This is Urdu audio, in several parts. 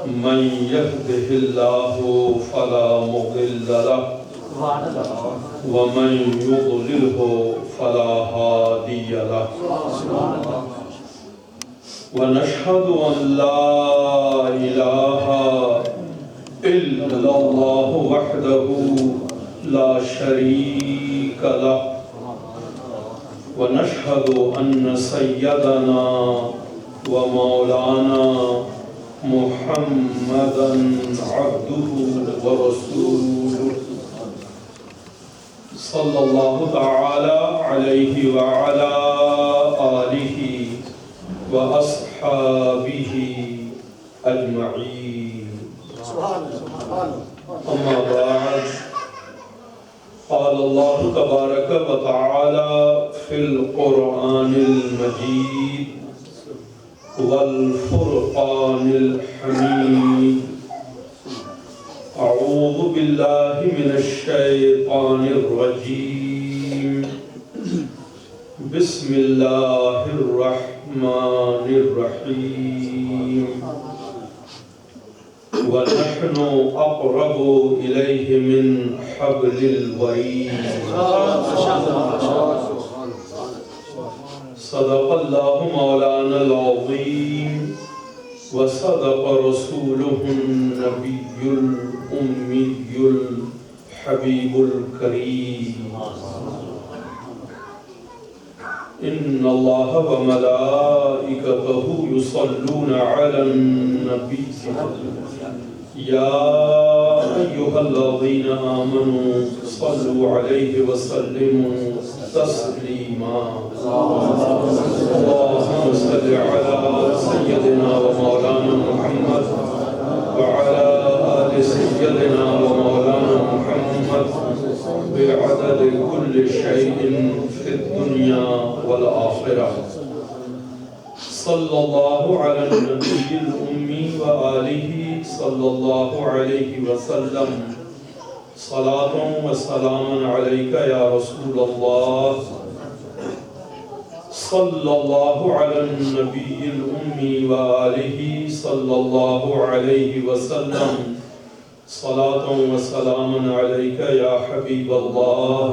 من يهده الله فلا مضل له ومن يضلله فلا هادي له ونشهد أن لا إله إلا الله وحده لا شريك له ونشهد أن سيدنا ومولانا محمدًا عبده ورسوله صلى الله تعالى عليه وعلى آله وأصحابه أجمعين. أما بعد، قال الله تبارك وتعالى في القرآن المجيد والفرقان الحميد: أعوذ بالله من الشيطان الرجيم، بسم الله الرحمن الرحيم، ونحن أقرب إليه من حبل الوريد. صدق الله مولانا العظيم وصدق رسوله النبي الأمي الحبيب الكريم. إن الله وملائكته يصلون على النبي يا أيها الذين آمنوا صلوا عليه وسلموا تسليما. اللهم صل على سيدنا ومولانا محمد وعلى آل سيدنا ومولانا محمد بعدد كل شيء في الدنيا والآخرة. صلى الله على النبي الأمي وآله صلى الله عليه وسلم. صلاة وسلام عليك يا رسول الله. صلى الله على النبي الأمي وآله صلى الله عليه وسلم. صلاة وسلام عليك يا حبيب الله.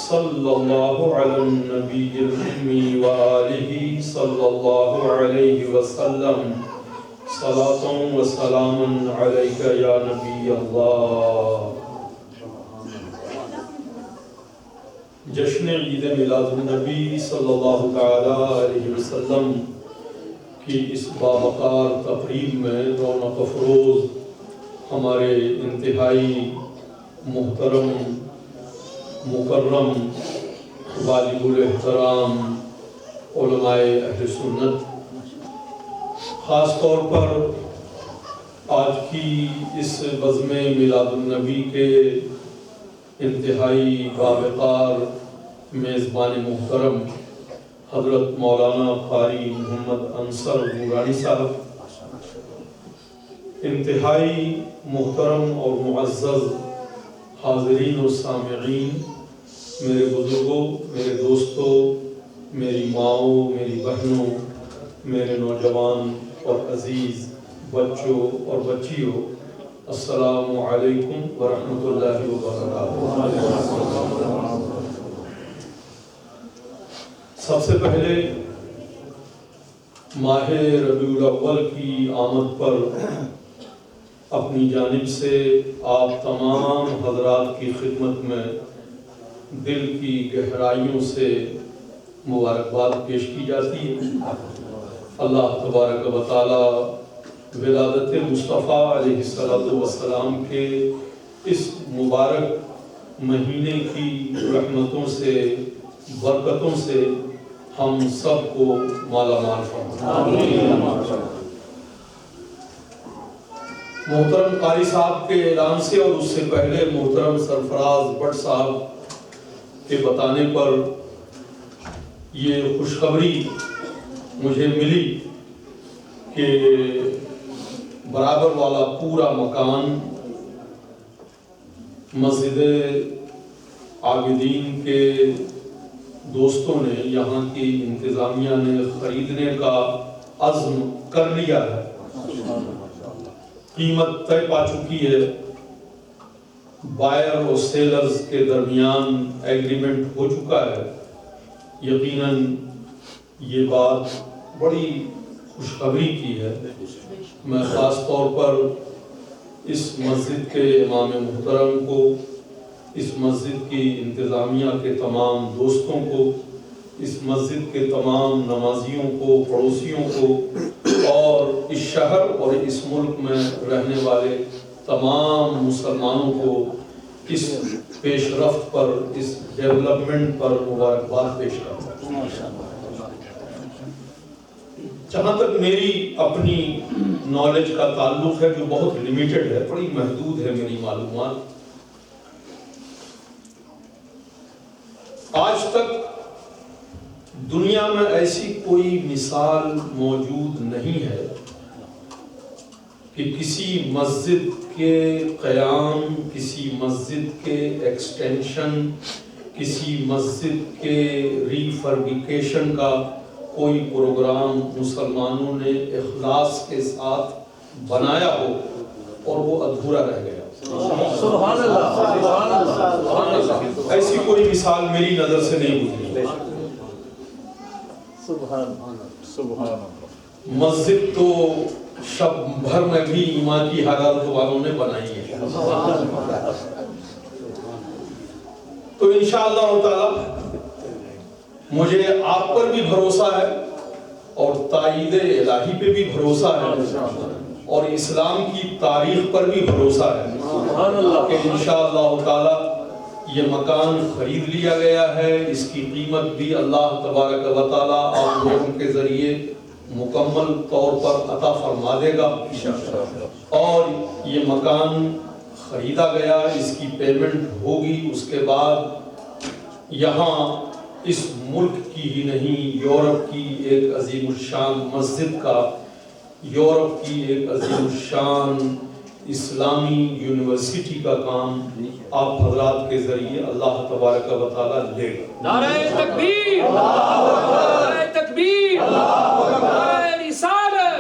صلى الله على النبي الأمي وآله صلى الله عليه وسلم. صلاة وسلام عليك يا نبي الله. جشن عید میلاد النبی صلی اللہ تعالی علیہ وسلم کی اس باوقار تقریب میں رونق افروز ہمارے انتہائی محترم مکرم والد الاحترام علماء اہل سنت، خاص طور پر آج کی اس بزم میلاد النبی کے انتہائی باوقار میزبان محترم حضرت مولانا قاری محمد انصر نورانی صاحب، انتہائی محترم اور معزز حاضرین و سامعین، میرے بزرگوں، میرے دوستوں، میری ماؤں، میری بہنوں، میرے نوجوان اور عزیز بچوں اور بچیوں، السلام علیکم ورحمۃ اللہ وبرکاتہ۔ سب سے پہلے ماہ ربیع الاول کی آمد پر اپنی جانب سے آپ تمام حضرات کی خدمت میں دل کی گہرائیوں سے مبارکباد پیش کی جاتی ہے۔ اللہ تبارک و تعالی ولادت مصطفیٰ علیہ السلام کے اس مبارک مہینے کی رحمتوں سے، برکتوں سے ہم سب کو مالا مال فرمائے۔ محترم قاری صاحب کے اعلان سے اور اس سے پہلے محترم سرفراز بٹ صاحب کے بتانے پر یہ خوشخبری مجھے ملی کہ برابر والا پورا مکان مسجد عابدین کے دوستوں نے، یہاں کی انتظامیہ نے خریدنے کا عزم کر لیا ہے۔ قیمت طے پا چکی ہے، بائر اور سیلرز کے درمیان ایگریمنٹ ہو چکا ہے۔ یقیناً یہ بات بڑی خوشخبری کی ہے۔ میں خاص طور پر اس مسجد کے امام محترم کو، اس مسجد کی انتظامیہ کے تمام دوستوں کو، اس مسجد کے تمام نمازیوں کو، پڑوسیوں کو اور اس شہر اور اس ملک میں رہنے والے تمام مسلمانوں کو اس پیش رفت پر، اس ڈیولپمنٹ پر مبارکباد پیش کرتا ہوں۔ جہاں تک میری اپنی نالج کا تعلق ہے جو بہت لیمیٹڈ ہے، بڑی محدود ہے میری معلومات، آج تک دنیا میں ایسی کوئی مثال موجود نہیں ہے کہ کسی مسجد کے قیام، کسی مسجد کے ایکسٹینشن، کسی مسجد کے ریفربیکیشن کا کوئی پروگرام مسلمانوں نے اخلاص کے ساتھ بنایا ہو اور وہ ادھورا رہ گیا۔ سبحان اللہ، ایسی کوئی مثال میری نظر سے نہیں گزری۔ مسجد تو شب بھر میں بھی ایمان کی حرارت والوں نے بنائی ہے، تو انشاءاللہ تعالی مجھے آپ پر بھی بھروسہ ہے اور تائید الہی پہ بھی بھروسہ ہے اور اسلام کی تاریخ پر بھی بھروسہ ہے کہ انشاءاللہ تعالی یہ مکان خرید لیا گیا ہے، اس کی قیمت بھی اللہ تبارک و تعالی آپ لوگوں کے ذریعے مکمل طور پر عطا فرما دے گا، اور یہ مکان خریدا گیا، اس کی پیمنٹ ہوگی، اس کے بعد یہاں اس ملک کی ہی نہیں، یورپ کی ایک عظیم الشان مسجد کا، یورپ کی ایک عظیم الشان اسلامی یونیورسٹی کا کام آپ حضرات کے ذریعے اللہ تبارک و تعالی لے گا۔ نعرہ تکبیر، نعرہ تکبیر، نعرہ رسالت۔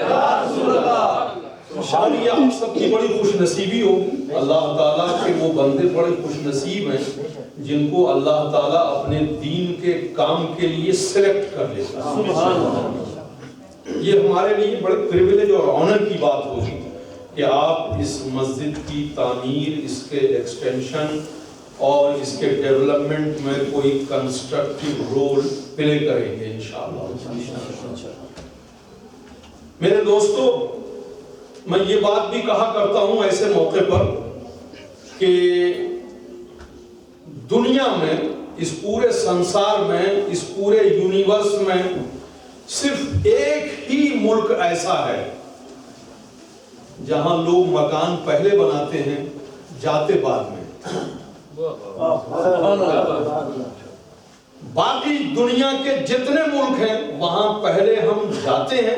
شاید یہ آپ سب کی بڑی خوش نصیبی ہوگی، اللہ تعالیٰ کے وہ بندے بڑے خوش نصیب ہیں جن کو اللہ تعالیٰ اپنے دین کے کام کے لیے سلیکٹ کر لیتا ہے۔ یہ ہمارے لیے بڑے پریویلیج اور آنر کی بات ہوگی کہ آپ اس مسجد کی تعمیر، اس کے ایکسٹینشن اور اس کے ڈیولپمنٹ میں کوئی کنسٹرکٹیو رول پلے کریں گے انشاءاللہ۔ میرے دوستو، میں یہ بات بھی کہا کرتا ہوں ایسے موقع پر کہ دنیا میں، اس پورے سنسار میں، اس پورے یونیورس میں صرف ایک ہی ملک ایسا ہے جہاں لوگ مکان پہلے بناتے ہیں، جاتے بعد میں۔ باقی دنیا کے جتنے ملک ہیں وہاں پہلے ہم جاتے ہیں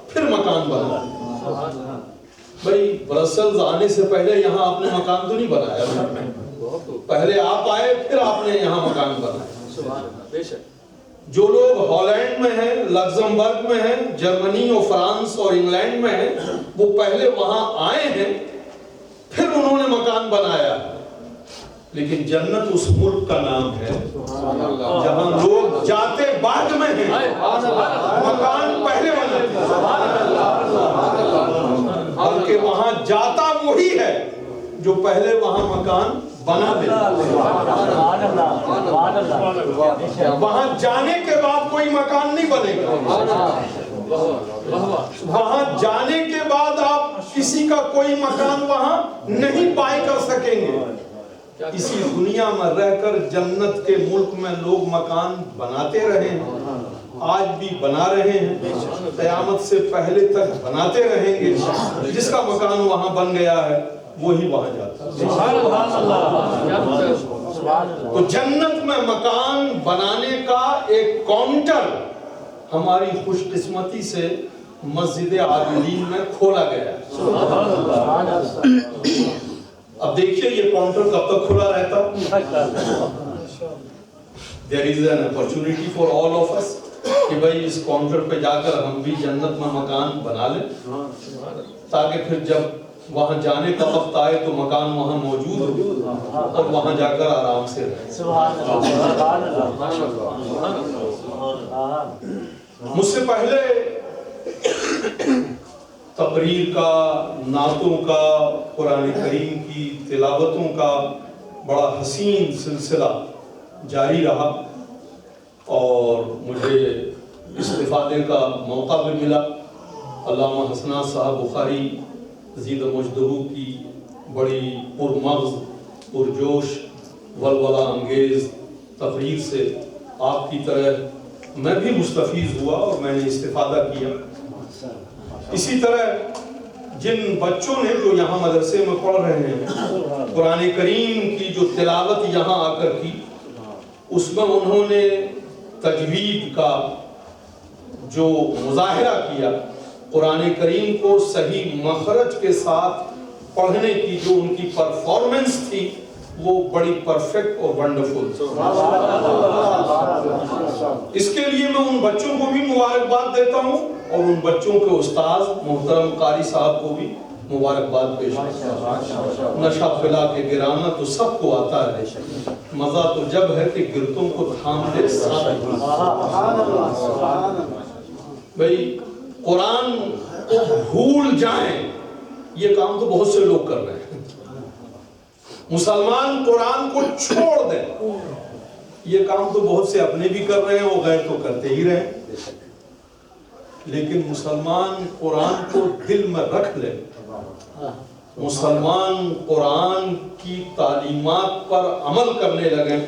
پھر مکان بناتے ہیں۔ بھائی برسلز آنے سے پہلے یہاں آپ نے مکان تو نہیں بنایا، پہلے آپ آئے پھر آپ نے یہاں مکان بنایا۔ جو لوگ ہالینڈ میں ہیں، لگزمبرگ میں ہیں، جرمنی اور فرانس اور انگلینڈ میں ہیں، وہ پہلے وہاں آئے ہیں پھر انہوں نے مکان بنایا۔ لیکن جنت اس ملک کا نام ہے جہاں لوگ جاتے بعد میں ہیں، مکان پہلے بناتے ہیں، بلکہ وہاں جاتا وہی ہے جو پہلے وہاں مکان بنا دے۔ وہاں جانے کے بعد کوئی مکان نہیں بنے گا، وہاں جانے کے بعد آپ کسی کا کوئی مکان وہاں نہیں بائی کر سکیں گے۔ اسی دنیا میں رہ کر جنت کے ملک میں لوگ مکان بناتے رہے ہیں، آج بھی بنا رہے ہیں، قیامت سے پہلے تک بناتے رہیں گے۔ جس کا مکان وہاں بن گیا ہے وہی وہاں جاتا ہے۔ تو جنت میں مکان بنانے کا ایک کاؤنٹر ہماری خوش قسمتی سے مسجد عابدین میں کھولا گیا ہے۔ اب دیکھیے یہ کاؤنٹر کب تک کھلا رہتا؟ There is an opportunity for all of us کہ بھئی اس کاؤنٹر پہ جا کر ہم بھی جنت میں مکان بنا لیں، تاکہ پھر جب وہاں جانے کا وقت آئے تو مکان وہاں موجود ہو اور وہاں جا کر آرام سے رہیں۔ مجھ سے پہلے تقریر کا، نعتوں کا، قرآن کریم کی تلاوتوں کا بڑا حسین سلسلہ جاری رہا اور مجھے استفادے کا موقع بھی ملا۔ علامہ حسنات صاحب بخاری زید مجدہ کی بڑی پرمغز، پرجوش، ولولہ انگیز تقریر سے آپ کی طرح میں بھی مستفیض ہوا اور میں نے استفادہ کیا۔ اسی طرح جن بچوں نے جو یہاں مدرسے میں پڑھ رہے ہیں قرآن کریم کی جو تلاوت یہاں آ کر کی، اس میں انہوں نے تجوید کا جو مظاہرہ کیا، قرآن کریم کو صحیح مخرج کے ساتھ پڑھنے کی جو ان کی پرفارمنس تھی وہ بڑی پرفیکٹ اور ونڈرفل۔ اس کے لیے میں ان بچوں کو بھی مبارکباد دیتا ہوں اور ان بچوں کے استاذ محترم قاری صاحب کو بھی مبارکباد پیش کرتا ہوں۔ نشہ پھیلا کے گرانا تو سب کو آتا ہے، مزہ تو جب ہے کہ گرتوں کو تھام دے ساتھ۔ بھئی قرآن کو بھول جائیں، یہ کام تو بہت سے لوگ کر رہے ہیں۔ مسلمان قرآن کو چھوڑ دیں، یہ کام تو بہت سے اپنے بھی کر رہے ہیں، وہ غیر تو کرتے ہی رہے۔ لیکن مسلمان قرآن کو دل میں رکھ لے، مسلمان قرآن کی تعلیمات پر عمل کرنے لگیں،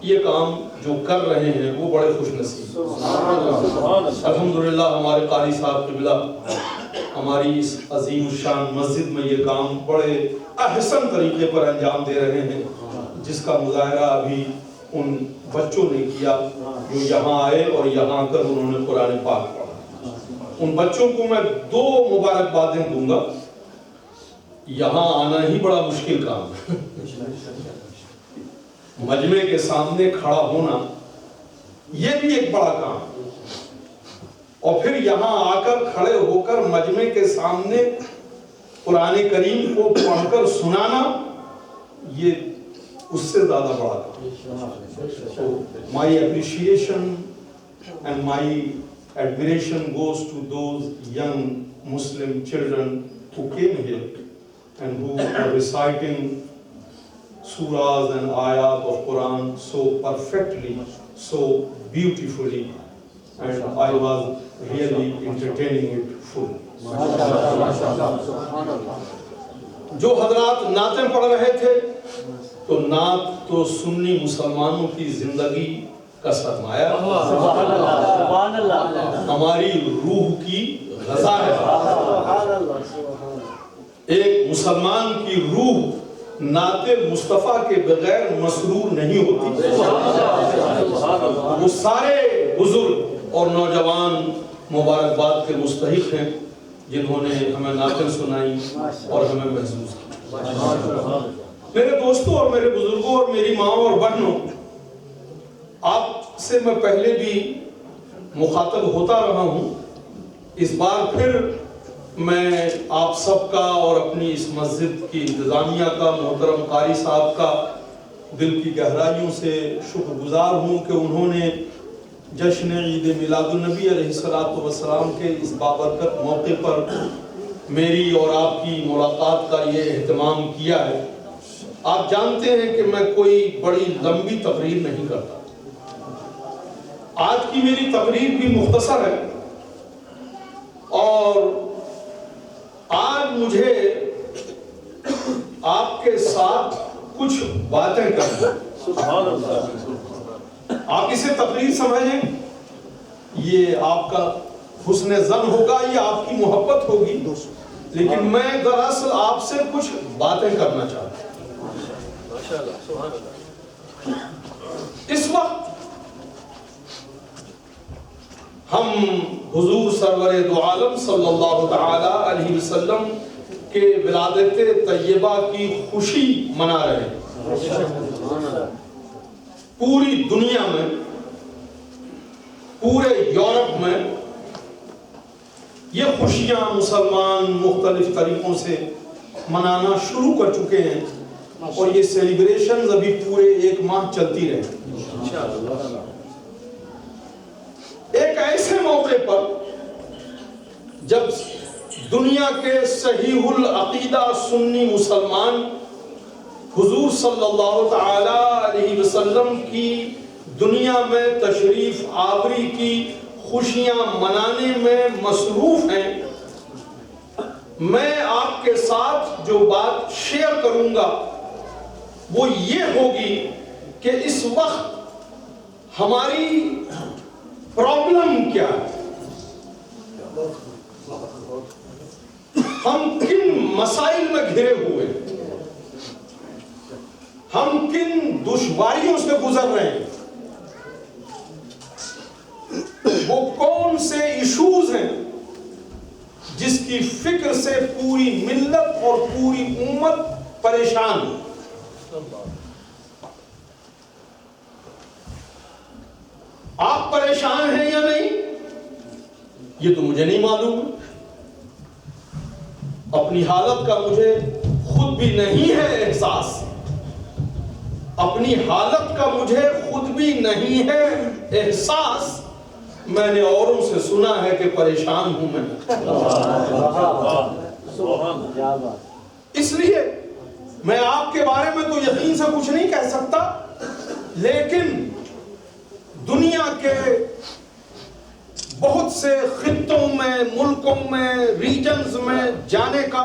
یہ کام جو کر رہے ہیں وہ بڑے خوش نصیب۔ الحمدللہ ہمارے قاری صاحب قبلہ ہماری اس عظیم الشان مسجد میں یہ کام بڑے احسن طریقے پر انجام دے رہے ہیں، جس کا مظاہرہ ابھی ان بچوں نے کیا جو یہاں آئے اور یہاں کر انہوں نے قرآن پاک پڑھا۔ ان بچوں کو میں دو مبارکبادیں دوں گا۔ یہاں آنا ہی بڑا مشکل کام ہے، مجمع کے سامنے کھڑا ہونا یہ بھی ایک بڑا کام، اور پھر یہاں آ کر کھڑے ہو کر مجمع کے سامنے قرآن کریم کو پڑھ کر سنانا یہ اس سے زیادہ بڑا کام۔ My appreciation and my admiration goes to those young Muslim children who came here and who are reciting surahs and ayat of Quran so perfectly, so beautifully, and I was really entertaining it fully. جو حضرات نعتیں پڑھ رہے تھے تو نعت تو سنی مسلمانوں کی زندگی کا سرمایہ، ہماری روح کی غذا ہے۔ ایک مسلمان کی روح نعت مصطفیٰ کے بغیر مسرور نہیں ہوتی۔ وہ سارے بزرگ اور نوجوان مبارکباد کے مستحق ہیں جنہوں نے ہمیں نعتیں سنائی اور ہمیں محسوس کیا۔ میرے دوستوں اور میرے بزرگوں اور میری ماں اور بہنوں، آپ سے میں پہلے بھی مخاطب ہوتا رہا ہوں، اس بار پھر میں آپ سب کا اور اپنی اس مسجد کی انتظامیہ کا، محترم قاری صاحب کا دل کی گہرائیوں سے شکر گزار ہوں کہ انہوں نے جشن عید میلاد النبی علیہ السلام کے اس بابرکت موقع پر میری اور آپ کی ملاقات کا یہ اہتمام کیا ہے۔ آپ جانتے ہیں کہ میں کوئی بڑی لمبی تقریر نہیں کرتا، آج کی میری تقریر بھی مختصر ہے، اور آج مجھے آپ کے ساتھ کچھ باتیں کرنا۔ آپ اسے تقریر سمجھیں، یہ آپ کا حسن ظن ہوگا، یہ آپ کی محبت ہوگی، لیکن میں دراصل آپ سے کچھ باتیں کرنا چاہتا ہوں۔ اس وقت ہم حضور سرور دو عالم صلی اللہ تعالی علیہ وسلم کے ولادت طیبہ کی خوشی منا رہے ہیں۔ پوری دنیا میں، پورے یورپ میں یہ خوشیاں مسلمان مختلف طریقوں سے منانا شروع کر چکے ہیں اور یہ سیلیبریشنز ابھی پورے 1 ماہ چلتی رہے. ایک ایسے موقع پر جب دنیا کے صحیح العقیدہ سنی مسلمان حضور صلی اللہ تعالی علیہ وسلم کی دنیا میں تشریف آوری کی خوشیاں منانے میں مصروف ہیں، میں آپ کے ساتھ جو بات شیئر کروں گا وہ یہ ہوگی کہ اس وقت ہماری پرابلم کیا ہے، ہم کن مسائل میں گھرے ہوئے ہیں، ہم کن دشواریوں سے گزر رہے ہیں، وہ کون سے ایشوز ہیں جس کی فکر سے پوری ملت اور پوری امت پریشان ہے. آپ پریشان ہیں یا نہیں یہ تو مجھے نہیں معلوم. اپنی حالت کا مجھے خود بھی نہیں ہے احساس، اپنی حالت کا مجھے خود بھی نہیں ہے احساس. میں نے اوروں سے سنا ہے کہ پریشان ہوں میں. اس لیے میں آپ کے بارے میں تو یقین سے کچھ نہیں کہہ سکتا، لیکن دنیا کے بہت سے خطوں میں، ملکوں میں، ریجنز میں جانے کا،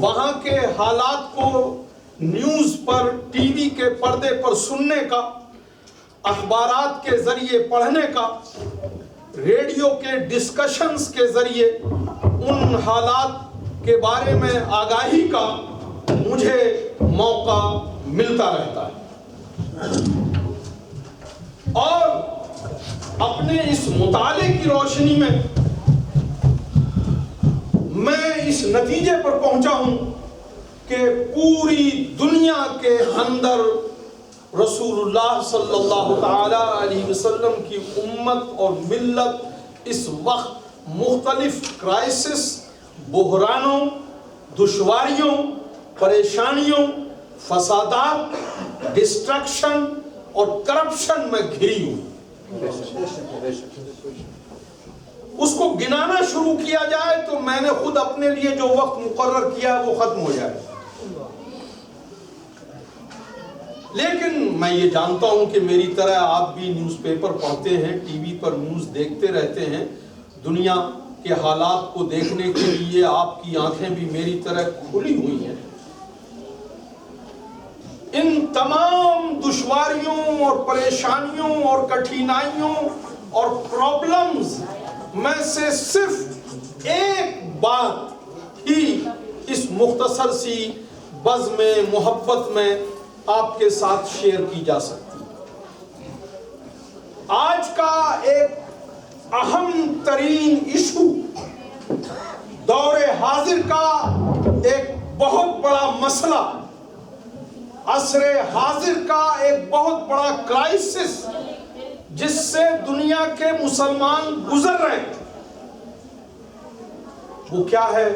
وہاں کے حالات کو نیوز پر، ٹی وی کے پردے پر سننے کا، اخبارات کے ذریعے پڑھنے کا، ریڈیو کے ڈسکشنز کے ذریعے ان حالات کے بارے میں آگاہی کا مجھے موقع ملتا رہتا ہے. اور اپنے اس مطالعے کی روشنی میں اس نتیجے پر پہنچا ہوں کہ پوری دنیا کے اندر رسول اللہ صلی اللہ تعالی علیہ وسلم کی امت اور ملت اس وقت مختلف کرائسس، بحرانوں، دشواریوں، پریشانیوں، فسادات، ڈسٹرکشن اور کرپشن میں گھری ہوئی. اس کو گنانا شروع کیا جائے تو میں نے خود اپنے لیے جو وقت مقرر کیا وہ ختم ہو جائے. لیکن میں یہ جانتا ہوں کہ میری طرح آپ بھی نیوز پیپر پڑھتے ہیں، ٹی وی پر نیوز دیکھتے رہتے ہیں، دنیا کے حالات کو دیکھنے کے لیے آپ کی آنکھیں بھی میری طرح کھلی ہوئی ہیں. ان تمام دشواریوں اور پریشانیوں اور کٹھینائیوں اور پرابلمز میں سے صرف ایک بات ہی اس مختصر سی بزم محبت میں آپ کے ساتھ شیئر کی جا سکتی ہے. آج کا ایک اہم ترین ایشو، دور حاضر کا ایک بہت بڑا مسئلہ، عصر حاضر کا ایک بہت بڑا کرائسس جس سے دنیا کے مسلمان گزر رہے ہیں، وہ کیا ہے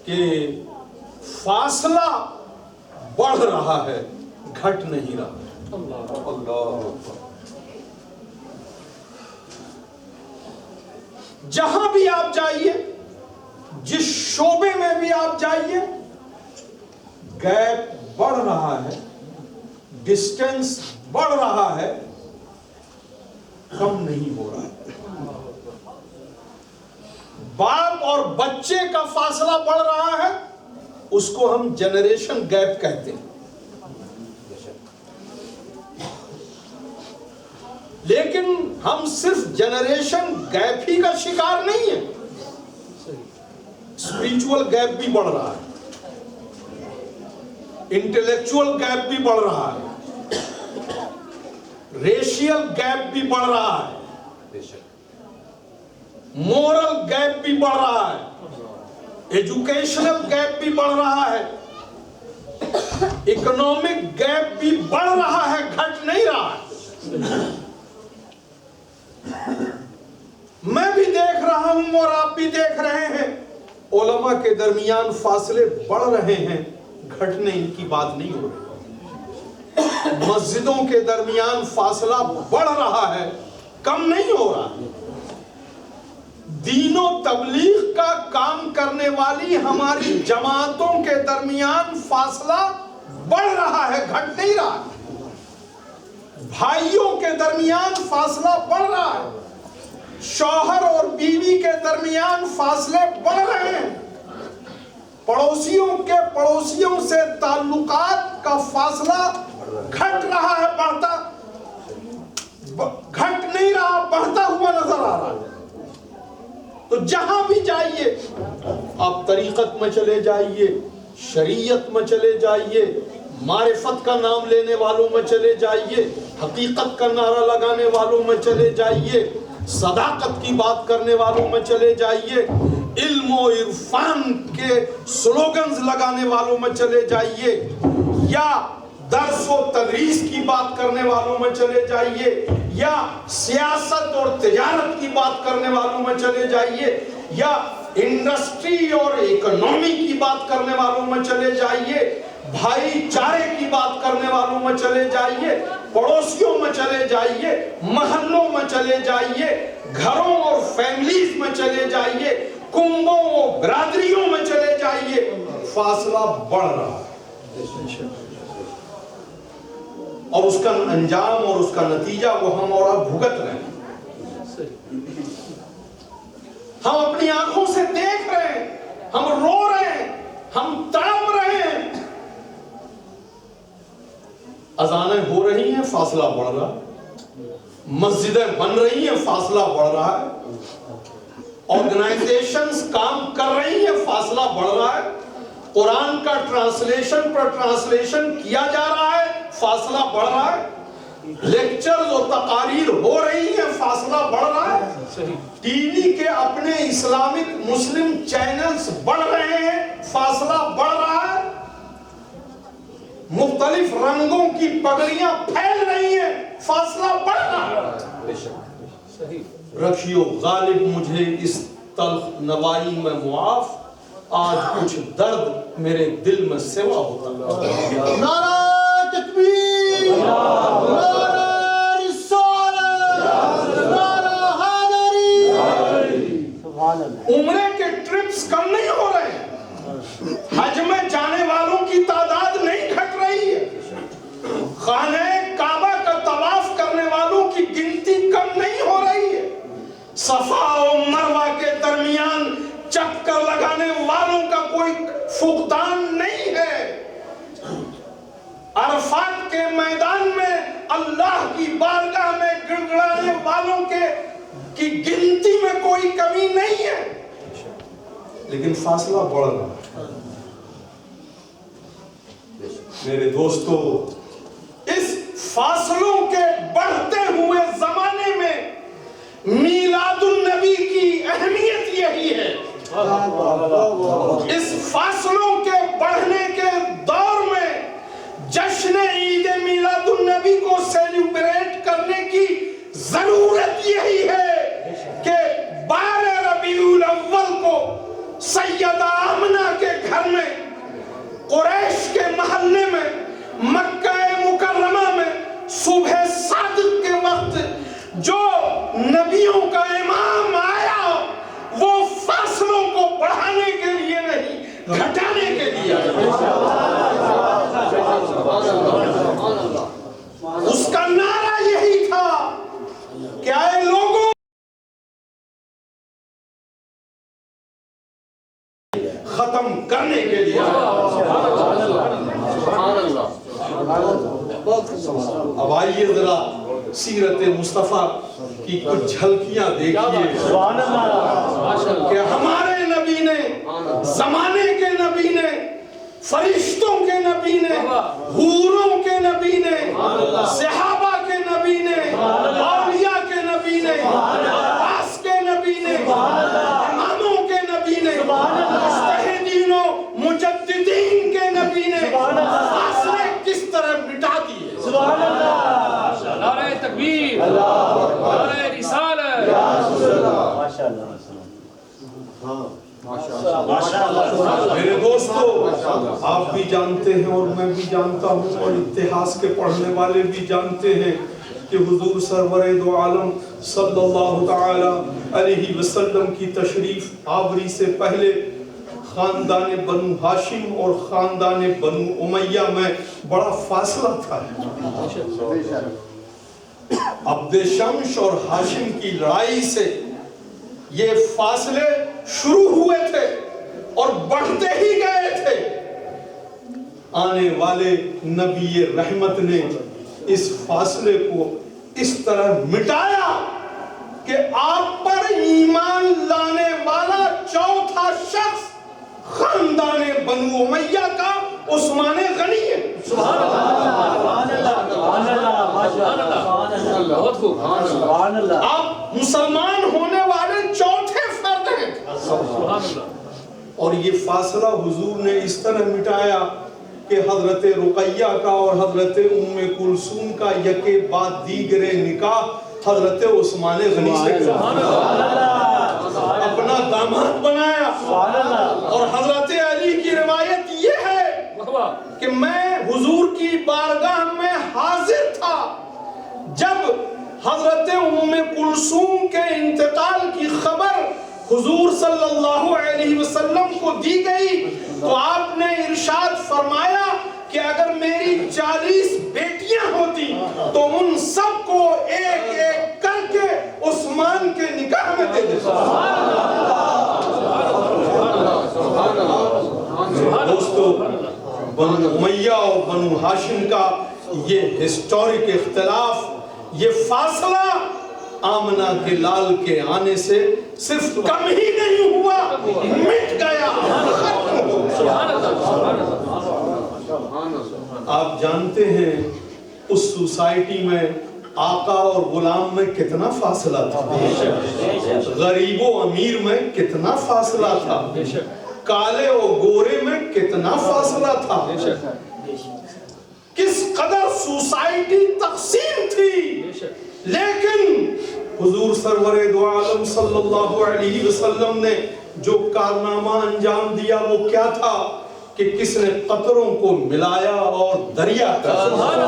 کہ فاصلہ بڑھ رہا ہے، گھٹ نہیں رہا. اللہ، جہاں بھی آپ جائیے، جس شعبے میں بھی آپ جائیے، گیپ بڑھ رہا ہے، ڈسٹینس بڑھ رہا ہے، کم نہیں ہو رہا ہے. باپ اور بچے کا فاصلہ بڑھ رہا ہے، اس کو ہم جنریشن گیپ کہتے ہیں. لیکن ہم صرف جنریشن گیپ ہی کا شکار نہیں ہیں، اسپریچول گیپ بھی بڑھ رہا ہے، انٹلیکچوئل گیپ بھی بڑھ رہا ہے، ریشیل گیپ بھی بڑھ رہا ہے، مورل گیپ بھی بڑھ رہا ہے، ایجوکیشنل گیپ بھی بڑھ رہا ہے، اکنامک گیپ بھی بڑھ رہا ہے، گھٹ نہیں رہا ہے. میں بھی دیکھ رہا ہوں اور آپ بھی دیکھ رہے ہیں علماء کے درمیان فاصلے بڑھ رہے ہیں، گھٹنے ان کی بات نہیں ہو رہی۔ مسجدوں کے درمیان فاصلہ بڑھ رہا ہے، کم نہیں ہو رہا۔ دین و تبلیغ کا کام کرنے والی ہماری جماعتوں کے درمیان فاصلہ بڑھ رہا ہے، گھٹ نہیں رہا۔ بھائیوں کے درمیان فاصلہ بڑھ رہا ہے، شوہر اور بیوی کے درمیان فاصلے بڑھ رہے ہیں، پڑوسیوں کے پڑوسیوں سے تعلقات کا فاصلہ گھٹ رہا ہے، گھٹ نہیں رہا، بڑھتا ہوا نظر آ رہا ہے۔ تو جہاں بھی جائیے آپ طریقت میں چلے جائیے، شریعت میں چلے جائیے، معرفت کا نام لینے والوں میں چلے جائیے، حقیقت کا نعرہ لگانے والوں میں چلے جائیے، صداقت کی بات کرنے والوں میں چلے جائیے، علم و عرفان کے سلوگنز لگانے والوں میں چلے جائیے، یا درس و تدریس کی بات کرنے والوں میں چلے جائیے، یا سیاست اور تجارت کی بات کرنے والوں میں چلے جائیے، یا انڈسٹری اور اکنومی کی بات کرنے والوں میں چلے جائیے، بھائی چارے کی بات کرنے والوں میں چلے جائیے، پڑوسیوں میں چلے جائیے، محلوں میں چلے جائیے، گھروں اور فیملیز میں چلے جائیے، کنبوں اور برادریوں میں چلے جائیے، فاصلہ بڑھ رہا ہے، اور اس کا انجام اور اس کا نتیجہ وہ ہم اور آپ بھگت رہے ہیں۔ ہم اپنی آنکھوں سے دیکھ رہے ہیں، ہم رو رہے ہیں، ہم تڑپ رہے ہیں۔ اذانیں ہو رہی ہیں، فاصلہ بڑھ رہا ہے، مسجدیں بن رہی ہیں، فاصلہ بڑھ رہا ہے، آرگنائزیشنز کام کر رہی ہیں، فاصلہ بڑھ رہا ہے، قرآن کا ٹرانسلیشن پر ٹرانسلیشن کیا جا رہا ہے، فاصلہ بڑھ رہا ہے، لیکچرز اور تقاریر ہو رہی ہیں، فاصلہ بڑھ رہا ہے، ٹی وی کے اپنے اسلامک مسلم چینلز بڑھ رہے ہیں، فاصلہ بڑھ رہا ہے، مختلف رنگوں کی پگڑیاں پھیل رہی ہیں، فاصلہ بڑھ رہا ہے۔ رکھیو غالب مجھے اس تلخ نوائی میں معاف، آج کچھ درد میرے دل میں سوا ہوتا ہے۔ نعرہ تکبیر، نعرہ رسالت، نعرہ حیدری۔ عمرے کے ٹرپس کم نہیں ہو رہے ہیں، حج میں جانے والوں کی تعداد نہیں گھٹ رہی ہے، خانہ کعبہ کا طواف کرنے والوں کی گنتی کم نہیں ہو رہی ہے، صفا و مروہ کے درمیان چکر لگانے والوں کا کوئی فقدان نہیں ہے، عرفات کے میدان میں اللہ کی بارگاہ میں گڑگڑانے والوں کی گنتی میں کوئی کمی نہیں ہے، لیکن فاصلہ بڑھ رہا ہے۔ میرے دوستو، اس فاصلوں کے بڑھتے ہوئے زمانے میں میلاد النبی کی اہمیت یہی ہے۔ اس فاصلوں کے بڑھنے کے دور میں جشن عید میلاد النبی کو سیلیبریٹ کرنے کی ضرورت یہی ہے کہ 12 ربیع الاول کو سیدہ آمنہ کے گھر میں، قریش کے محلے میں، مکہ مکرمہ میں صبح صادق کے وقت جو نبیوں کا امام آیا، وہ فاصلوں کو بڑھانے کے لیے نہیں، گھٹانے کے لیے اس کا نعرہ یہی تھا کہ اے لوگوں، ختم کرنے کے لیے۔ اب آئیے ذرا سیرت مصطفیٰ کی کچھ جھلکیاں دیکھیے کہ ہمارے نبی نے، زمانے کے نبی نے، فرشتوں کے نبی نے، حوروں کے نبی نے، صحابہ کے نبی نے، اولیاء کے نبی نے، عباس کے نبی نے، اماموں کے نبی نے، مجتہدین و مجددین کے نبی نے فاصلے کس طرح مٹا دیے۔ نعرہ تکبیر، نعرہ رسالت۔ میرے دوستو، آپ بھی جانتے ہیں اور میں بھی جانتا ہوں اور اتہاس کے پڑھنے والے بھی جانتے ہیں کہ حضور سرور دو عالم صلی اللہ تعالی علیہ وسلم کی تشریف آوری سے پہلے خاندان بنو ہاشم اور خاندان بنو امیہ میں بڑا فاصلہ تھا۔ عبد شمس اور ہاشم کی لڑائی سے یہ فاصلے شروع ہوئے تھے اور بڑھتے ہی گئے تھے۔ آنے والے نبی رحمت نے اس فاصلے کو اس طرح مٹایا کہ آپ پر ایمان لانے والا چوتھا شخص خاندان بنو امیہ کا عثمان غنی ہے۔ آپ مسلمان ہونے والے چوتھے فرد ہیں۔ اور یہ فاصلہ حضور نے اس طرح مٹایا کہ حضرت رقیہ کا اور حضرت ام کلثوم کا یکے بعد دیگرے نکاح حضرت عثمان غنی سے اپنا داماد بنایا۔ اور حضرت علی کی روایت یہ ہے کہ میں حضور کی بارگاہ میں حاضر تھا جب حضرت ام کلثوم کے انتقال کی خبر حضور صلی اللہ علیہ وسلم کو دی گئی تو آپ نے ارشاد فرمایا کہ اگر میری 40 بیٹیاں ہوتی تو ان سب کو ایک ایک کر کے عثمان کے نکاح میں دے دیتا۔ دوستو، بنو امیہ اور بنو ہاشم کا یہ ہسٹورک اختلاف، یہ فاصلہ آمنہ کے لال کے آنے سے صرف کم ہی نہیں ہوا، مٹ گیا۔ آپ جانتے ہیں اس سوسائٹی میں آقا اور غلام میں کتنا فاصلہ تھا، غریب و امیر میں کتنا فاصلہ تھا، کالے و گورے میں کتنا فاصلہ تھا، کس قدر سوسائٹی تقسیم تھی۔ لیکن حضور سرور دو عالم صلی اللہ علیہ وسلم نے جو کارنامہ انجام دیا وہ کیا تھا کہ کس نے قطروں کو ملایا اور دریا کر دیا۔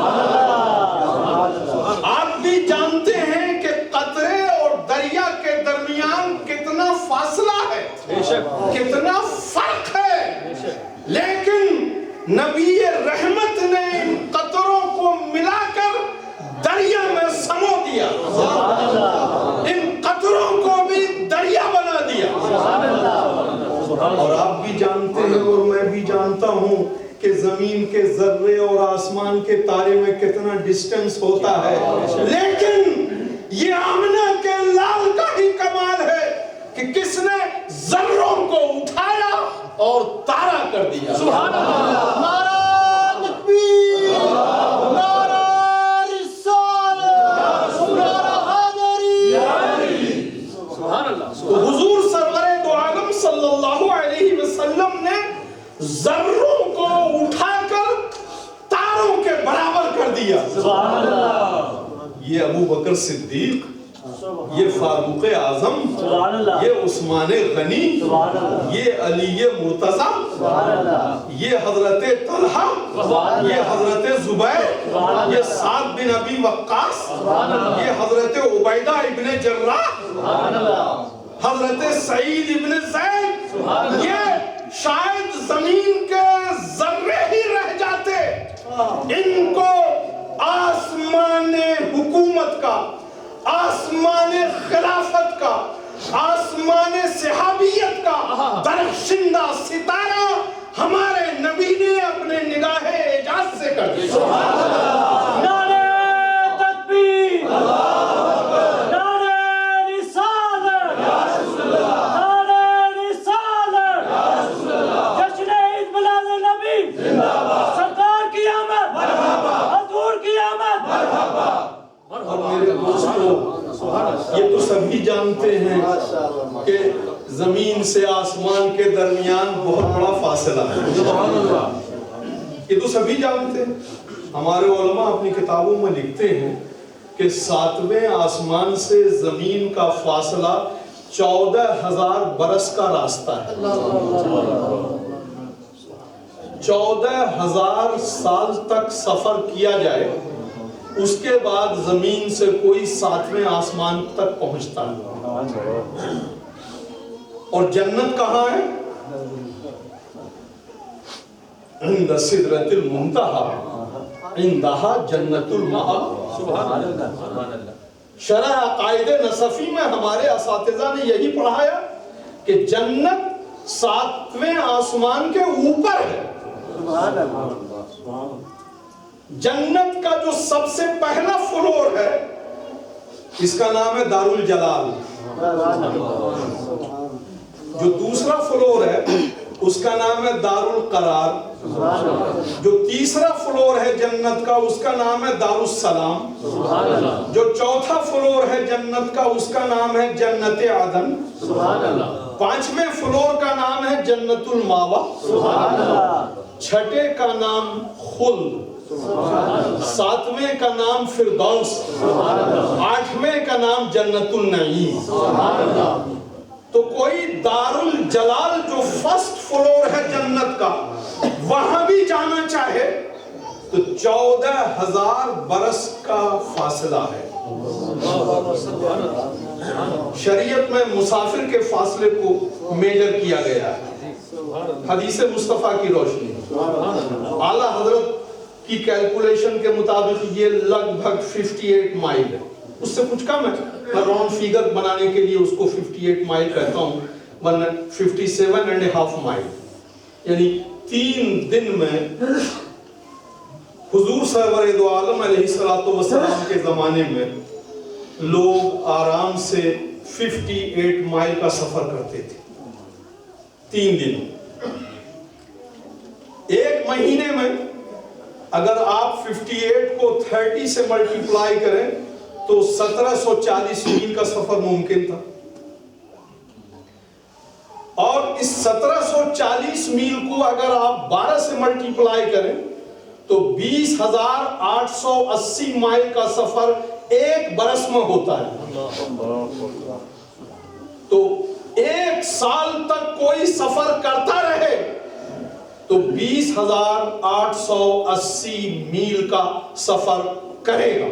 آپ بھی جانتے ہیں کہ قطرے اور دریا کے درمیان کتنا فاصلہ ہے، کتنا فرق ہے، لیکن نبی رحمت نے ان قطروں کو ملا کر دریا میں سمو دیا، ان قطروں کو بھی دریا بنا دیا۔ اور آپ بھی جانتے ہیں اور میں بھی جانتا ہوں کہ زمین کے ذرے اور آسمان کے تارے میں کتنا ڈسٹنس ہوتا ہے، لیکن یہ آمنہ کے لال کا ہی کمال ہے کہ کس نے ذروں کو اٹھایا اور تارا کر دیا۔ سبحان اللہ، نعرہ تکبیر، نعرہ رسالت، نعرہ حیدری۔ تو حضور سرور دو عالم صلی اللہ علیہ وسلم نے ذروں کو اٹھا کر تاروں کے برابر کر دیا۔ یہ ابو بکر صدیق، یہ فاروق اعظم، یہ عثمان غنی، یہ علی مرتضی، یہ حضرت طلحہ، یہ حضرت زبیر، یہ سعد بن ابی وقاص، یہ حضرت عبیدہ ابن جراح، حضرت سعید ابن زید، یہ شاید زمین کے ذرے ہی رہ جاتے، ان کو آسمان حکومت کا، آسمان خلافت کا، آسمان صحابیت کا درخشندہ ستارہ ہمارے نبی نے اپنے نگاہ اعجاز سے کر دیا۔ نعرہ تکبیر، نعرہ رسالت، نعرہ رسالت، جشن عید میلاد نبی، سرکار کی آمد، حضور کی آمد۔ اور میرے دوستو، یہ تو سبھی جانتے ہیں کہ زمین سے آسمان کے درمیان بہت بڑا فاصلہ ہے، یہ تو سبھی جانتے ہیں۔ ہمارے علماء اپنی کتابوں میں لکھتے ہیں کہ 7ویں آسمان سے زمین کا فاصلہ 14,000 برس کا راستہ ہے. 14,000 سال تک سفر کیا جائے, اس کے بعد زمین سے کوئی 7ویں آسمان تک پہنچتا ہے. اور جنت کہاں ہے؟ عند سدرۃ المنتہی عندہا جنت المأوی. سبحان اللہ. شرح عقائد نصفی میں ہمارے اساتذہ نے یہی پڑھایا کہ جنت 7ویں آسمان کے اوپر ہے. جنت کا جو سب سے پہلا فلور ہے اس کا نام ہے دار الجلال. جو دوسرا فلور ہے اس کا نام ہے دار القرار. جو تیسرا فلور ہے جنت کا اس کا نام ہے دار السلام. جو چوتھا فلور ہے جنت کا اس کا نام ہے جنت عدن. 5ویں فلور کا نام ہے جنت الماوا. 6 کا نام خلد. 7ویں کا نام فردوس. 8ویں کا نام جنت النعیم. تو کوئی دار الجلال جو فرسٹ فلور ہے جنت کا وہاں بھی جانا چاہے تو 14,000 برس کا فاصلہ ہے. شریعت میں مسافر کے فاصلے کو میجر کیا گیا ہے حدیث مصطفیٰ کی روشنی. اعلیٰ حضرت کی کیلکولیشن کے مطابق یہ لگ بھگ 58 مائل ہے. اس سے کچھ کم ہے, میں راؤنڈ فیگر بنانے کے لیے اس کو 58 مائل کہتا ہوں, ورنہ 57.5 مائل. یعنی 3 دن میں حضور سرور دو عالم علیہ السلام کے زمانے میں لوگ آرام سے 58 مائل کا سفر کرتے تھے 3 دن. 1 مہینے میں اگر آپ 58 کو 30 سے ملٹیپلائی کریں تو 1740 میل کا سفر ممکن تھا. اور اس 1740 میل کو اگر آپ 12 سے ملٹیپلائی کریں تو 20,880 مائل کا سفر 1 برس میں ہوتا ہے. تو 1 سال تک کوئی سفر کرتا رہے تو 20,880 میل کا سفر کرے گا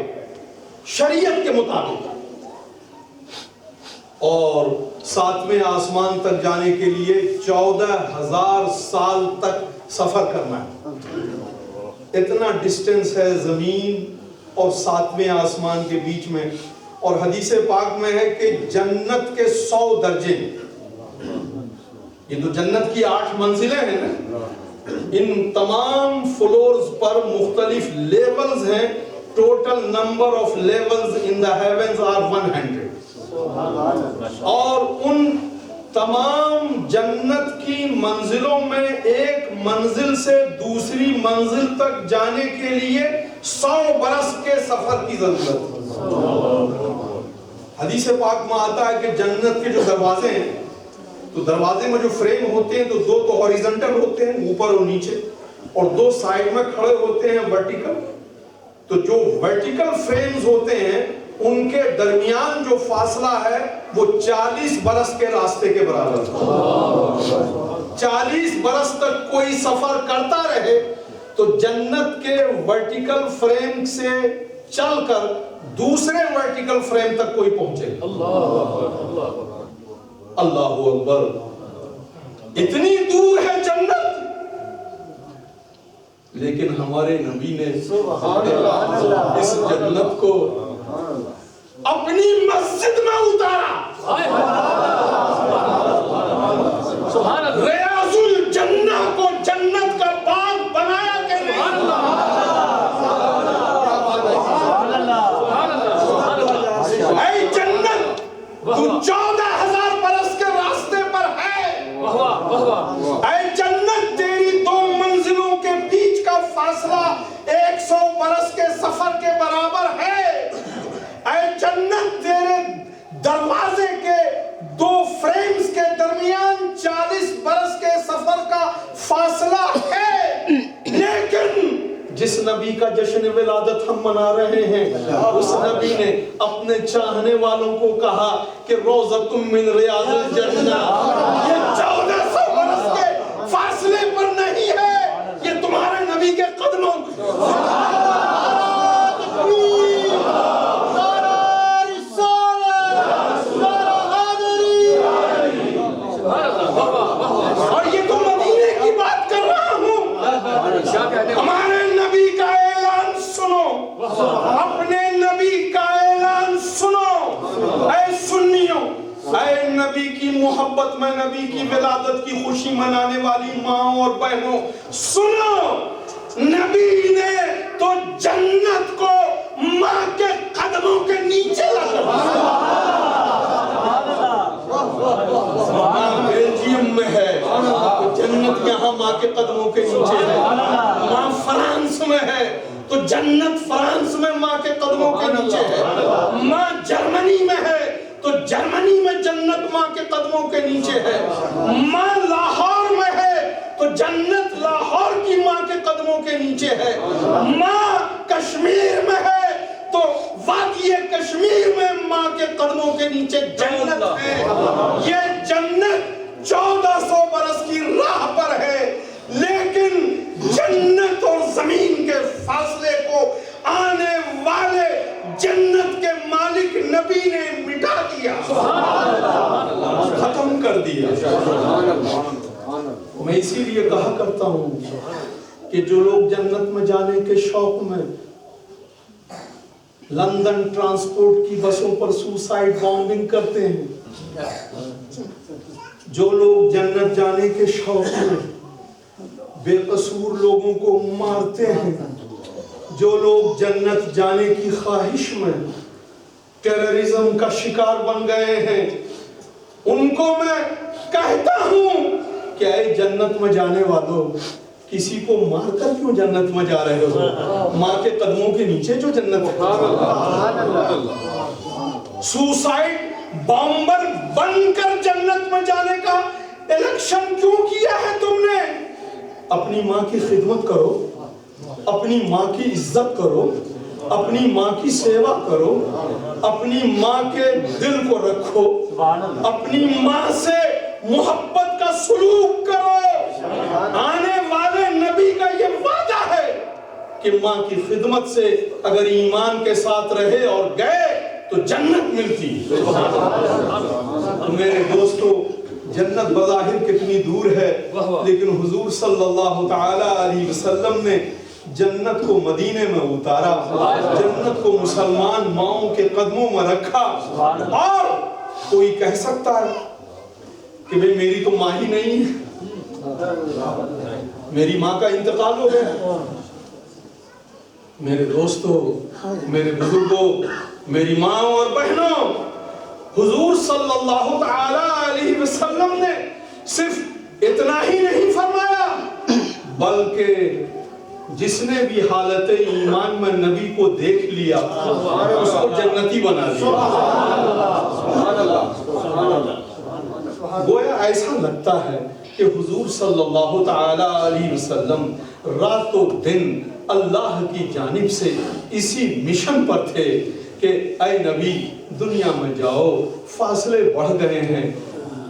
شریعت کے مطابق. اور 7ویں آسمان تک جانے کے لیے 14,000 سال تک سفر کرنا ہے. اتنا ڈسٹنس ہے زمین اور 7ویں آسمان کے بیچ میں. اور حدیث پاک میں ہے کہ جنت کے 100 درجے, یہ تو جنت کی 8 منزلیں ہیں نا, ان تمام فلورز پر مختلف لیولز ہیں. Total number of levels in the heavens are 100. اور ان تمام جنت کی منزلوں میں ایک منزل سے دوسری منزل تک جانے کے لیے 100 برس کے سفر کی ضرورت ہے. حدیث پاک میں آتا ہے کہ جنت کے جو دروازے ہیں تو دروازے میں جو فریم ہوتے ہیں تو 2 تو ہاریزنٹل ہوتے ہیں اوپر اور نیچے, اور 2 سائیڈ میں کھڑے ہوتے ہیں ورٹیکل. تو جو ورٹیکل فریمز ہوتے ہیں ان کے درمیان جو فاصلہ ہے وہ 40 برس کے راستے کے برابر ہے. 40 برس تک کوئی سفر کرتا رہے تو جنت کے ورٹیکل فریم سے چل کر دوسرے ورٹیکل فریم تک کوئی پہنچے. اللہ اکبر. اتنی دور ہے جنت, لیکن ہمارے نبی نے اس جنت کو اپنی مسجد میں اتارا. ریاض الجنہ کو جنت کا باغ بنایا کہ نہیں؟ اے جنت تو 14,000 برس کے راستے پر ہے. اے جنت تیری 2 منزلوں کے بیچ کا فاصلہ 100 برس کے سفر کے برابر ہے. اے جنت تیرے دروازے کے 2 فریمز کے درمیان 40 برس کے سفر کا فاصلہ ہے. لیکن جس نبی کا جشن ولادت ہم منا رہے ہیں، اس نبی نے اپنے چاہنے والوں کو کہا کہ روضۃ من ریاض الجنہ، یہ 1400 برس کے فاصلے پر نہیں ہے، یہ تمہارے نبی کے قدموں اور یہ تو مدینے کی بات کر رہا ہوں۔ ہمارے نبی کا اعلان سنو، اپنے نبی کا اعلان سنو، اے سنیوں، اے نبی کی محبت میں، نبی کی ولادت کی خوشی منانے والی ماں اور بہنوں، سنو، نبی نے تو جنت کو ماں کے قدموں کے نیچے لگا۔ ماں بیلجیم میں ہے، جنت یہاں ماں کے قدموں کے نیچے ہے۔ ماں فرانس میں ہے تو جنت فرانس میں ماں کے قدموں کے نیچے ہے۔ ماں جرمنی میں ہے تو جرمنی میں جنت ماں کے قدموں کے نیچے ہے۔ ماں لاہور میں ہے تو جنت لاہور کی ماں کے قدموں کے نیچے ہے۔ ماں کشمیر میں ہے تو وادی کشمیر میں ماں کے قدموں کے نیچے جنت ہے۔ یہ جنت 1400 برس کی راہ پر ہے، لیکن جنت اور زمین کے فاصلے کو آنے والے جنت کے مالک نبی نے مٹا دیا، ختم کر دیا۔ میں اسی لیے کہا کرتا ہوں کہ جو لوگ جنت میں جانے کے شوق میں لندن ٹرانسپورٹ کی بسوں پر سوسائیڈ بامبنگ کرتے ہیں، جو لوگ جنت جانے کے شوق میں بے قصور لوگوں کو مارتے ہیں، جو لوگ جنت جانے کی خواہش میں ٹیررزم کا شکار بن گئے ہیں، ان کو میں کہتا ہوں کہ اے جنت میں جانے والوں، کسی کو مار کر کیوں جنت میں جا رہے ہو؟ ماں کے قدموں کے نیچے جو جنت ہے۔ سوسائیڈ بامبر بن کر جنت میں جانے کا الیکشن کیوں کیا ہے تم نے؟ اپنی ماں کی خدمت کرو، اپنی ماں کی عزت کرو، اپنی ماں کی سیوا کرو، اپنی ماں کے دل کو رکھو، اپنی ماں سے محبت کا سلوک کرو۔ آنے والے نبی کا یہ وعدہ ہے کہ ماں کی خدمت سے اگر ایمان کے ساتھ رہے اور گئے تو جنت ملتی۔ میرے دوستو، جنت بظاہر کتنی دور ہے، لیکن حضور صلی اللہ تعالی علیہ وسلم نے جنت کو مدینے میں اتارا، جنت کو مسلمان ماؤں کے قدموں میں رکھا۔ اور کوئی کہہ سکتا ہے کہ بھئی میری تو ماں ہی نہیں ہے، میری ماں کا انتقال ہو گیا۔ میرے دوستو، میرے بزرگوں، میری ماں اور بہنوں، حضور صلی اللہ تعالی علیہ وسلم نے صرف اتنا ہی نہیں فرمایا، بلکہ جس نے بھی حالت ایمان میں نبی کو دیکھ لیا اس کو جنتی بنا دیا۔ گویا ایسا لگتا ہے کہ حضور صلی اللہ تعالی علیہ وسلم رات و دن اللہ کی جانب سے اسی مشن پر تھے کہ اے نبی دنیا میں جاؤ، فاصلے بڑھ گئے ہیں،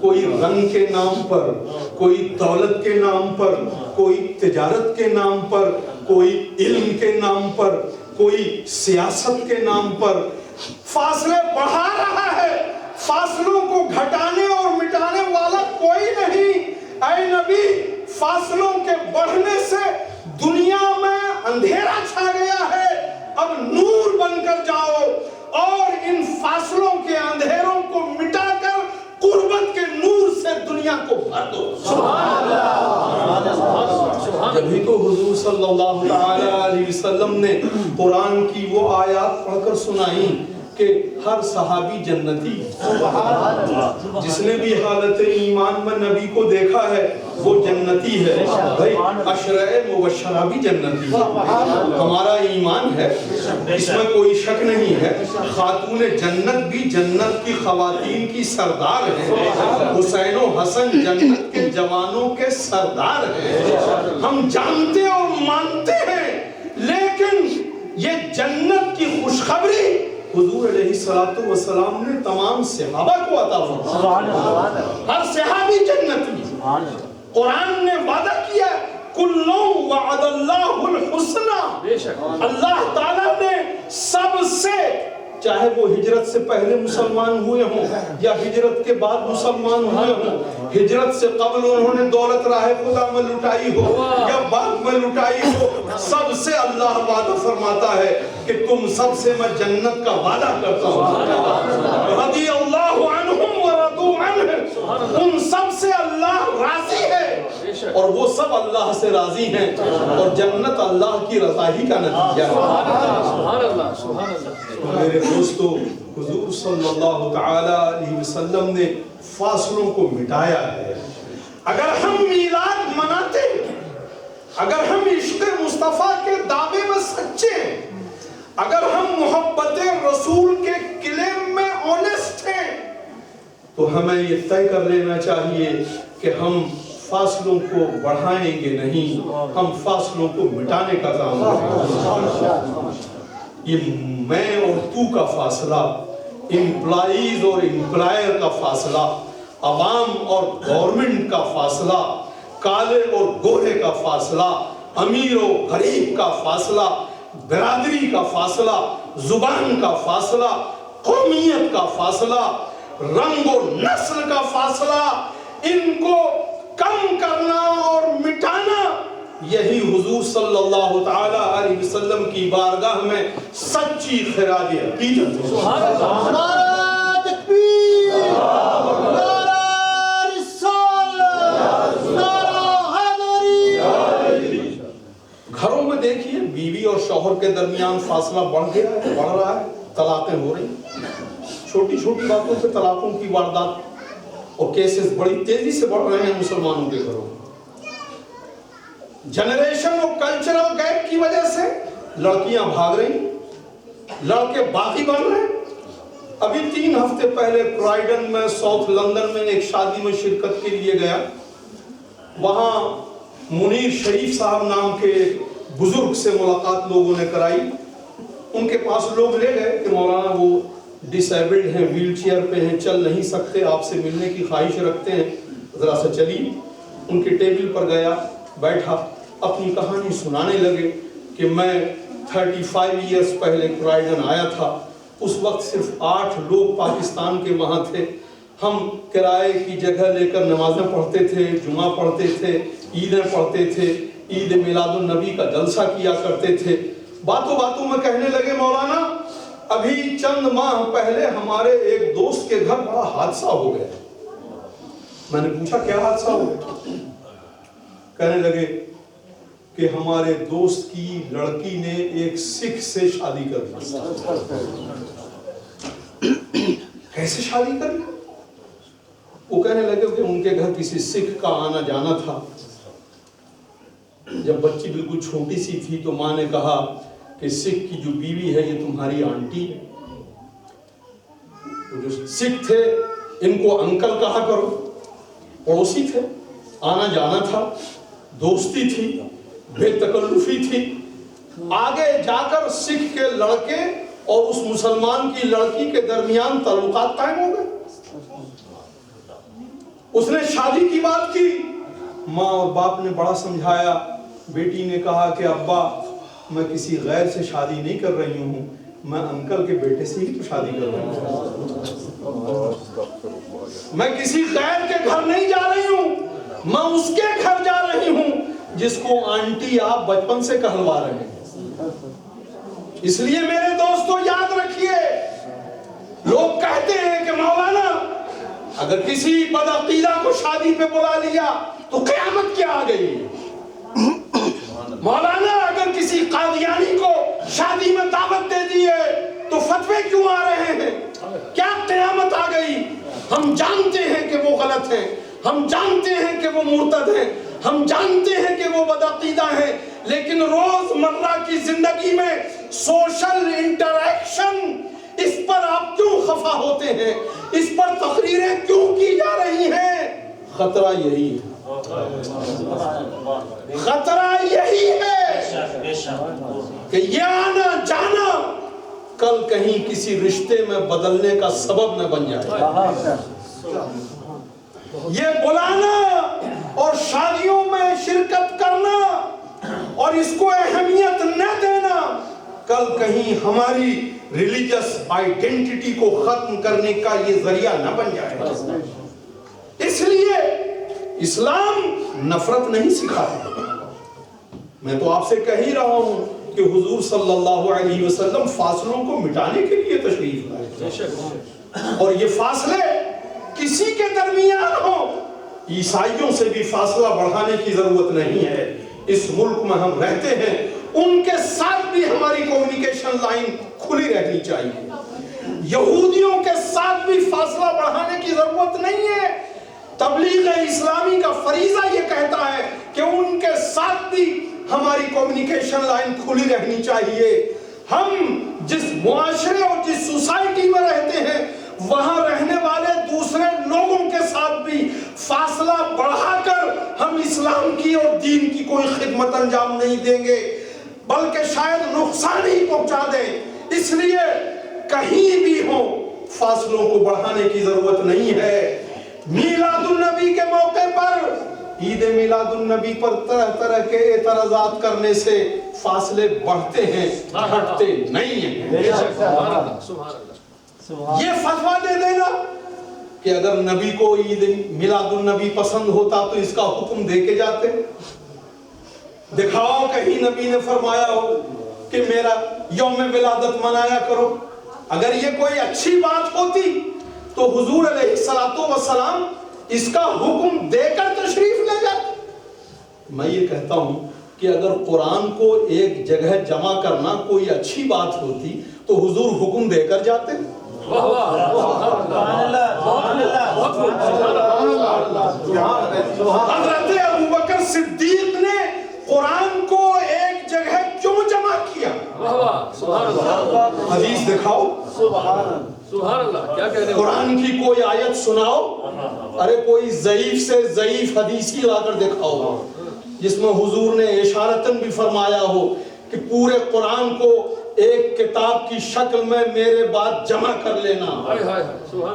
کوئی رنگ کے نام پر، کوئی دولت کے نام پر، کوئی تجارت کے نام پر، کوئی علم کے نام پر، کوئی سیاست کے نام پر فاصلے بڑھا رہا ہے۔ فاصلوں کو گھٹانے اور مٹانے والا کوئی نہیں۔ اے نبی، فاصلوں کے بڑھنے سے دنیا میں اندھیرا چھا گیا ہے، اب نور بن کر جاؤ اور ان فاصلوں کے اندھیروں کو مٹا کر قربت کے نور سے دنیا کو بھر دو۔ جبھی تو حضور صلی اللہ تعالی علیہ وسلم نے قرآن کی وہ آیات پڑھ کر سنائی کہ ہر صحابی جنتی، جس نے بھی حالت ایمان میں نبی کو دیکھا ہے وہ جنتی ہے۔ بھائی عشرہ مبشرہ بھی جنتی ہے، ہمارا ایمان ہے، اس میں کوئی شک نہیں ہے۔ خاتون جنت بھی جنت کی خواتین کی سردار ہیں، حسین و حسن جنت کے جوانوں کے سردار ہیں، ہم جانتے اور مانتے ہیں، لیکن خوشخبری حضور علیہ السلام نے تمام صحابہ کو عطا فرمائی. ہر صحابی جنتی. قرآن نے وعدہ کیا کلوں وعد اللہ الحسنى. اللہ تعالیٰ نے سب سے، چاہے وہ ہجرت سے پہلے مسلمان ہوئے ہوں یا ہجرت کے بعد مسلمان ہوئے ہوں، ہجرت سے قبل انہوں نے دولت راہ خدا میں لٹائی ہو یا بعد میں لٹائی ہو، سب سے اللہ وعدہ فرماتا ہے کہ تم سب سے میں جنت کا وعدہ کرتا ہوں. رضی اللہ عنہم ورضوا عنہ. ان سب سے اللہ راضی ہے اور وہ سب اللہ سے راضی ہیں، اور جنت اللہ کی رضا ہی کا نتیجہ ہے. میرے دوستو، حضور صلی اللہ تعالی علیہ وسلم نے فاصلوں کو مٹایا ہے. اگر ہم میلاد مناتے، اگر ہم عشق مصطفیٰ کے دعوے میں سچے ہیں، اگر ہم محبت رسول کے کلیم میں آنیسٹ ہیں، تو ہمیں یہ طے کر لینا چاہیے کہ ہم فاصلوں کو بڑھائیں گے نہیں، ہم فاصلوں کو مٹانے کا کام کریں گے. یہ میں اور تو کا فاصلہ، امپلائیز اور امپلائر کا فاصلہ، عوام اور گورنمنٹ کا فاصلہ، کالے اور گورے کا فاصلہ، امیر و غریب کا فاصلہ، برادری کا فاصلہ، زبان کا فاصلہ، قومیت کا فاصلہ، رنگ اور نسل کا فاصلہ، ان کو کم کرنا اور مٹانا، یہی حضور صلی اللہ تعالی علیہ وسلم کی بارگاہ میں سچی خراج عقیدت ہے. نعرہ تکبیر، نعرہ رسالت، نعرہ حیدری. گھروں میں دیکھیے بیوی اور شوہر کے درمیان فاصلہ بڑھ گیا ہے، بڑھ رہا ہے، طلاقیں ہو رہی ہیں. چھوٹی چھوٹی باتوں پہ طلاقوں کی واردات اور کیسز بڑی تیزی سے بڑھ رہے ہیں مسلمانوں کے گھروں میں. جنریشن اور کلچرل گیپ کی وجہ سے لڑکیاں بھاگ رہی ہیں، لڑکے باقی بن رہے ہیں. ابھی 3 ہفتے پہلے کرائیڈن میں، ساؤتھ لندن میں ایک شادی میں شرکت کے لیے گیا. وہاں منیر شریف صاحب نام کے بزرگ سے ملاقات لوگوں نے کرائی. ان کے پاس لوگ لے گئے کہ مولانا وہ ڈسیبلڈ ہیں، ویل چیئر پہ ہیں، چل نہیں سکتے، آپ سے ملنے کی خواہش رکھتے ہیں، ذرا سا چلیے. ان کے ٹیبل پر گیا، بیٹھا، اپنی کہانی سنانے لگے کہ میں 35 ایئرز پہلے کرائیڈن آیا تھا. اس وقت صرف 8 لوگ پاکستان کے وہاں تھے. ہم کرائے کی جگہ لے کر نمازیں پڑھتے تھے، جمعہ پڑھتے تھے، عیدیں پڑھتے تھے، عید میلاد النبی کا جلسہ کیا کرتے تھے. باتوں باتوں میں کہنے لگے مولانا ابھی چند ماہ پہلے ہمارے ایک دوست کے گھر بڑا حادثہ ہو گیا. میں نے پوچھا کیا حادثہ ہو گیا؟ کہنے لگے کہ ہمارے دوست کی لڑکی نے ایک سکھ سے شادی کر لی. کیسے شادی کر لی؟ وہ کہنے لگے کہ ان کے گھر کسی سکھ کا آنا جانا تھا. جب بچی بالکل چھوٹی سی تھی تو ماں نے کہا کہ سکھ کی جو بیوی ہے یہ تمہاری آنٹی ہے. جو سکھ تھے ان کو انکل کہا کرو. پڑوسی تھے، آنا جانا تھا، دوستی تھی، بے تکلفی تھی. آگے جا کر سکھ کے لڑکے اور اس مسلمان کی لڑکی کے درمیان تعلقات قائم ہو گئے. اس نے شادی کی بات کی. ماں اور باپ نے بڑا سمجھایا. بیٹی نے کہا کہ ابا میں کسی غیر سے شادی نہیں کر رہی ہوں، میں انکل کے بیٹے سے ہی تو شادی کر رہی ہوں. میں کسی غیر کے گھر نہیں جا رہی ہوں، میں اس کے گھر جا رہی ہوں جس کو آنٹی آپ بچپن سے کہلوا رہے ہیں. اس لیے میرے دوستو یاد رکھیے، لوگ کہتے ہیں کہ مولانا اگر کسی بدعقیدہ کو شادی پہ بلا لیا تو قیامت کیا آ گئی. مولانا اگر کسی قادیانی کو شادی میں دعوت دے دیے تو فتوے کیوں آ رہے ہیں؟ کیا قیامت آ گئی؟ ہم جانتے ہیں کہ وہ غلط ہیں، ہم جانتے ہیں کہ وہ مرتد ہیں، ہم جانتے ہیں کہ وہ بدعقیدہ ہیں، لیکن روز مرہ کی زندگی میں سوشل انٹریکشن، اس پر آپ کیوں خفا ہوتے ہیں؟ اس پر تقریریں کیوں کی جا رہی ہیں؟ خطرہ یہی ہے، خطرہ یہی ہے کہ یہ آنا جانا کل کہیں کسی رشتے میں بدلنے کا سبب نہ بن جائے۔ یہ بلانا اور شادیوں میں شرکت کرنا اور اس کو اہمیت نہ دینا کل کہیں ہماری ریلیجس آئیڈینٹی کو ختم کرنے کا یہ ذریعہ نہ بن جائے۔ اس لیے اسلام نفرت نہیں سکھاتا۔ میں تو آپ سے کہہ ہی رہا ہوں کہ حضور صلی اللہ علیہ وسلم فاصلوں کو مٹانے کے لیے تشریف لائے، اور یہ فاصلے کسی کے درمیان ہو۔ عیسائیوں سے بھی فاصلہ بڑھانے کی ضرورت نہیں ہے۔ اس ملک میں ہم رہتے ہیں، ان کے ساتھ بھی ہماری کمیونیکیشن لائن کھلی رہنی چاہیے۔ یہودیوں کے ساتھ بھی فاصلہ بڑھانے کی ضرورت نہیں ہے۔ تبلیغ اسلامی کا فریضہ یہ کہتا ہے کہ ان کے ساتھ بھی ہماری کمیونیکیشن لائن کھلی رہنی چاہیے۔ ہم جس معاشرے اور جس سوسائٹی میں رہتے ہیں وہاں رہنے والے دوسرے لوگوں کے ساتھ بھی فاصلہ بڑھا کر ہم اسلام کی اور دین کی کوئی خدمت انجام نہیں دیں گے، بلکہ شاید نقصان ہی پہنچا دیں۔ اس لیے کہیں بھی ہو فاصلوں کو بڑھانے کی ضرورت نہیں ہے۔ میلاد النبی کے موقع پر، عید میلاد النبی پر طرح طرح کے اعتراضات کرنے سے فاصلے بڑھتے ہیں، گھٹتے نہیں ہیں۔ یہ فتویٰ دے دینا کہ اگر نبی کو عید میلاد النبی پسند ہوتا تو اس کا حکم دے کے جاتے۔ دکھاؤ کہیں نبی نے فرمایا ہو کہ میرا یوم ولادت منایا کرو۔ اگر یہ کوئی اچھی بات ہوتی تو حضور علیہ السلام اس کا حکم دے کر تشریف لے جاتے۔ میں یہ کہتا ہوں کہ اگر قرآن کو ایک جگہ جمع کرنا کوئی اچھی بات ہوتی تو حضور حکم دے کر جاتے۔ حضرت ابوبکر صدیق نے قرآن کو ایک جگہ کیوں جمع کیا؟ حدیث دکھاؤ، قرآن کی کوئی آیت سناؤ، ارے کوئی ضعیف سے ضعیف حدیث ہی لا کر دکھاؤ جس میں حضور نے اشارتاً بھی فرمایا ہو کہ پورے قرآن کو ایک کتاب کی شکل میں میرے بعد جمع کر لینا۔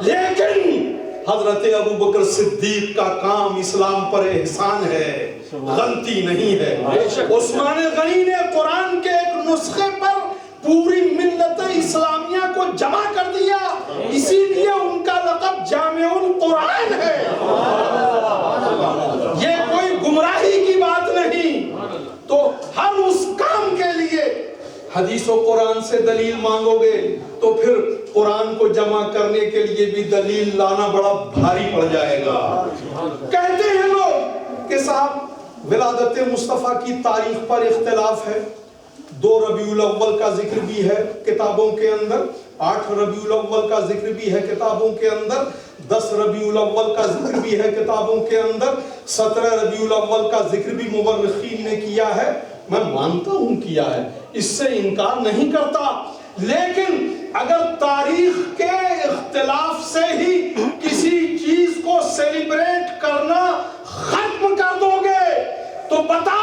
لیکن حضرت ابوبکر صدیق کا کام اسلام پر احسان ہے، غلطی نہیں ہے۔ عثمان غنی نے قرآن کے ایک نسخے پر پوری ملت اسلامیہ کو جمع کر دیا، اسی لیے ان کا لقب جامع القرآن ہے۔ یہ کوئی گمراہی کی بات نہیں۔ تو ہر اس کام کے لیے حدیث و قرآن سے دلیل مانگو گے تو پھر قرآن کو جمع کرنے کے لیے بھی دلیل لانا بڑا بھاری پڑ جائے گا۔ کہتے ہیں لوگ کہ صاحب ولادت مصطفیٰ کی تاریخ پر اختلاف ہے، 2 ربیع الاول کا ذکر بھی ہے کتابوں کے اندر، 8 ربیع الاول کا ذکر بھی ہے کتابوں کے اندر، 10 ربیع الاول کا ذکر بھی ہے کتابوں کے اندر، 17 ربیع الاول کا ذکر بھی مورخین نے کیا ہے۔ میں مانتا ہوں کیا ہے، اس سے انکار نہیں کرتا، لیکن اگر تاریخ کے اختلاف سے ہی کسی چیز کو سیلیبریٹ کرنا ختم کر دو گے تو بتا